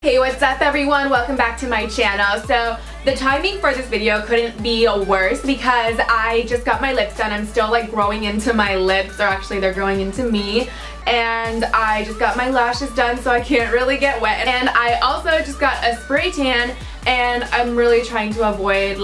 Hey, what's up everyone? Welcome back to my channel. So the timing for this video couldn't be worse because I just got my lips done. I'm still like growing into my lips, or actually they're growing into me. And I just got my lashes done so I can't really get wet. And I also just got a spray tan, and I'm really trying to avoid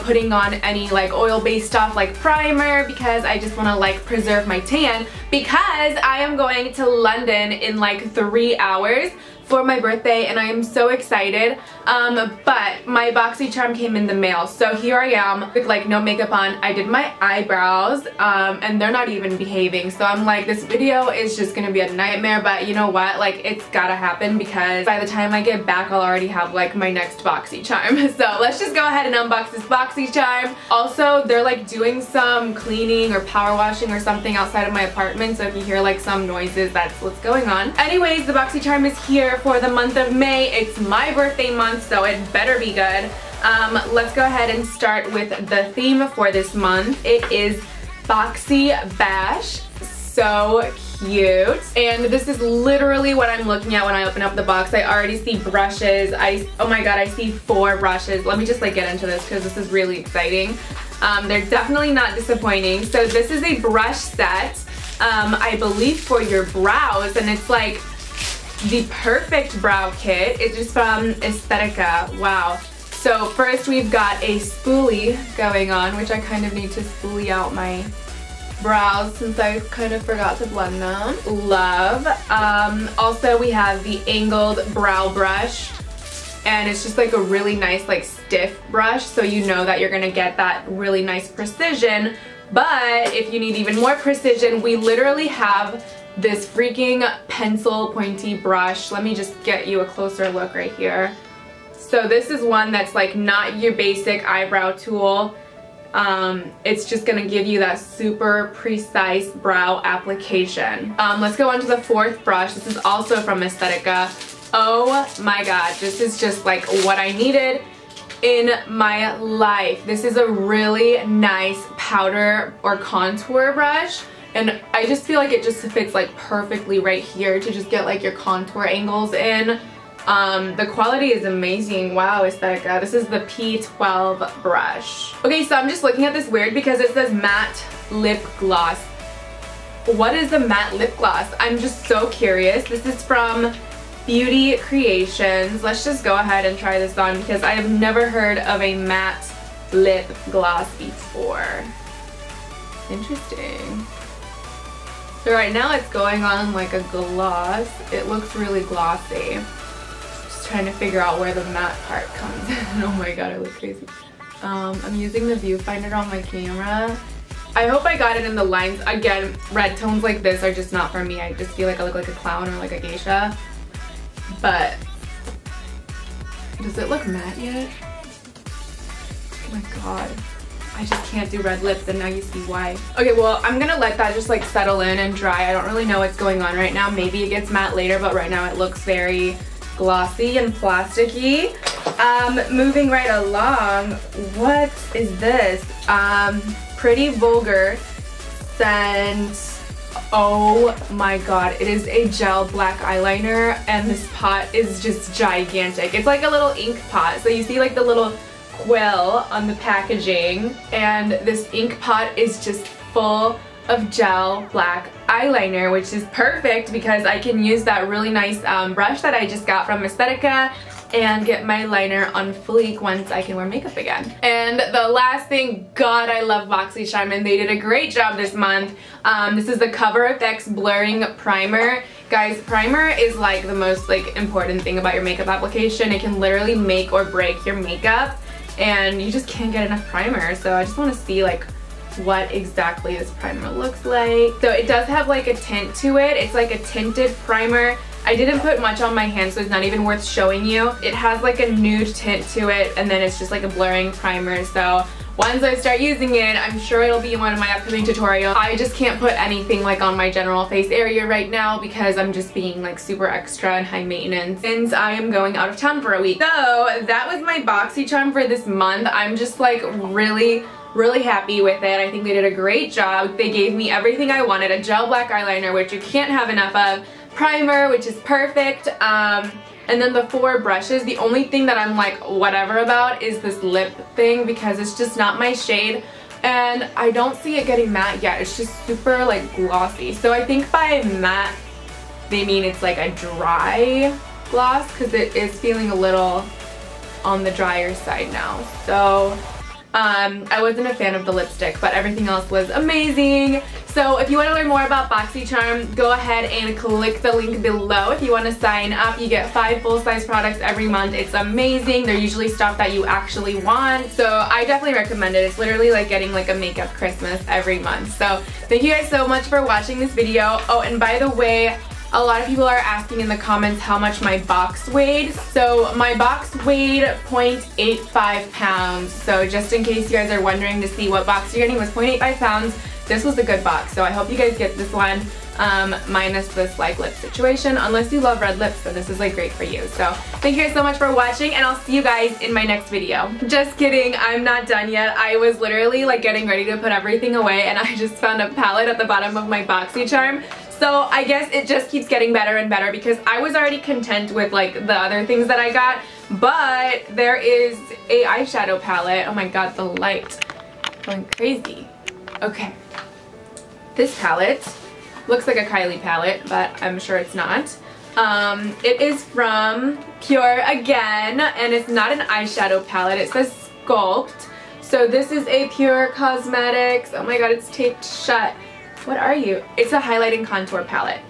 putting on any like oil-based stuff like primer, because I just want to like preserve my tan, because I am going to London in like 3 hours for my birthday and I am so excited. But my Boxycharm came in the mail, so here I am with like no makeup on. I did my eyebrows and they're not even behaving, so I'm like, this video is just gonna be a nightmare, but you know what, like it's gotta happen because by the time I get back I'll already have like my next Boxycharm. So let's just go ahead and unbox this Boxycharm. Also, they're like doing some cleaning or power washing or something outside of my apartment, so if you hear like some noises, that's what's going on. Anyways, the Boxycharm is here for the month of May. It's my birthday month, so it better be good. Let's go ahead and start with the theme for this month. It is Boxy Bash. So cute. And this is literally what I'm looking at when I open up the box. I already see brushes. Oh my god, I see 4 brushes. Let me just like get into this because this is really exciting. They're definitely not disappointing. So this is a brush set, I believe for your brows, and it's like the perfect brow kit. It's just from Aesthetica. Wow. So first we've got a spoolie going on, which I kind of need to spoolie out my brows since I kind of forgot to blend them. Love. Also we have the angled brow brush, and it's just like a really nice like stiff brush, so you know that you're gonna get that really nice precision. But if you need even more precision, we literally have this freaking pencil pointy brush. Let me just get you a closer look right here. So this is one that's like not your basic eyebrow tool. It's just gonna give you that super precise brow application. Let's go on to the 4th brush. This is also from Aesthetica. Oh my god, this is just like what I needed in my life. This is a really nice powder or contour brush, and I just feel like it just fits like perfectly right here to just get like your contour angles in. The quality is amazing. Wow, Aesthetica. This is the P12 brush. Okay, so I'm just looking at this weird because it says matte lip gloss. What is the matte lip gloss? I'm just so curious. This is from Beauty Creations. Let's just go ahead and try this on because I have never heard of a matte lip gloss before. Interesting. So right now it's going on like a gloss. It looks really glossy. Just trying to figure out where the matte part comes in. Oh my god, I look crazy. I'm using the viewfinder on my camera. I hope I got it in the lines. Again, red tones like this are just not for me. I just feel like I look like a clown or like a geisha. But does it look matte yet? Oh my god. I just can't do red lips, and now you see why. Okay, well, I'm gonna let that just like settle in and dry. I don't really know what's going on right now. Maybe it gets matte later, but right now it looks very glossy and plasticky. Moving right along, what is this? Pretty Vulgar scent. Oh my god, it is a gel black eyeliner, and this pot is just gigantic. It's like a little ink pot, so you see like the little quill on the packaging, and this ink pot is just full of gel black eyeliner, which is perfect because I can use that really nice brush that I just got from Aesthetica and get my liner on fleek once I can wear makeup again. And the last thing, god, I love Boxycharm, and they did a great job this month. This is the Cover FX Blurring Primer. Guys, primer is like the most like important thing about your makeup application. It can literally make or break your makeup, and you just can't get enough primer. So I just want to see like what exactly this primer looks like. So it does have like a tint to it. It's like a tinted primer. I didn't put much on my hand, so it's not even worth showing you. It has like a nude tint to it, and then it's just like a blurring primer. So once I start using it, I'm sure it'll be in one of my upcoming tutorials. I just can't put anything like on my general face area right now because I'm just being like super extra and high maintenance since I am going out of town for a week. So that was my Boxycharm for this month. I'm just like really happy with it. I think they did a great job. They gave me everything I wanted. A gel black eyeliner, which you can't have enough of. Primer, which is perfect. And then the 4 brushes, the only thing that I'm like whatever about is this lip thing because it's just not my shade. And I don't see it getting matte yet. It's just super like glossy. So I think by matte, they mean it's like a dry gloss because it is feeling a little on the drier side now. So I wasn't a fan of the lipstick, but everything else was amazing. So if you want to learn more about Boxycharm, go ahead and click the link below. If you want to sign up, you get 5 full-size products every month. It's amazing. They're usually stuff that you actually want. So I definitely recommend it. It's literally like getting like a makeup Christmas every month. So thank you guys so much for watching this video. Oh, and by the way, a lot of people are asking in the comments how much my box weighed. So my box weighed 0.85 pounds. So just in case you guys are wondering to see what box you're getting was 0.85 pounds. This was a good box. So I hope you guys get this one minus this like lip situation. Unless you love red lips, then this is like great for you. So thank you guys so much for watching and I'll see you guys in my next video. Just kidding, I'm not done yet. I was literally like getting ready to put everything away and I just found a palette at the bottom of my Boxycharm. So I guess it just keeps getting better and better because I was already content with like the other things that I got, but there is a eyeshadow palette. Oh my god, the light going crazy. Okay, this palette looks like a Kylie palette, but I'm sure it's not. It is from Pure again, and it's not an eyeshadow palette. It says Sculpt. So this is a Pure Cosmetics. Oh my god, it's taped shut. What are you? It's a highlight and contour palette.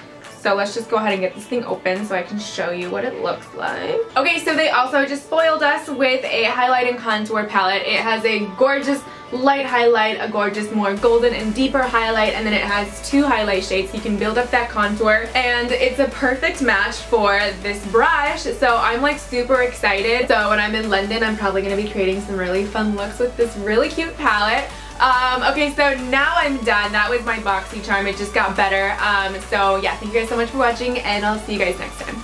So let's just go ahead and get this thing open so I can show you what it looks like. Okay, so they also just spoiled us with a highlight and contour palette. It has a gorgeous light highlight, a gorgeous more golden and deeper highlight, and then it has 2 highlight shades so you can build up that contour. And it's a perfect match for this brush, so I'm like super excited. So when I'm in London, I'm probably going to be creating some really fun looks with this really cute palette. Okay, so now I'm done. That was my Boxycharm. It just got better. So yeah, thank you guys so much for watching, and I'll see you guys next time.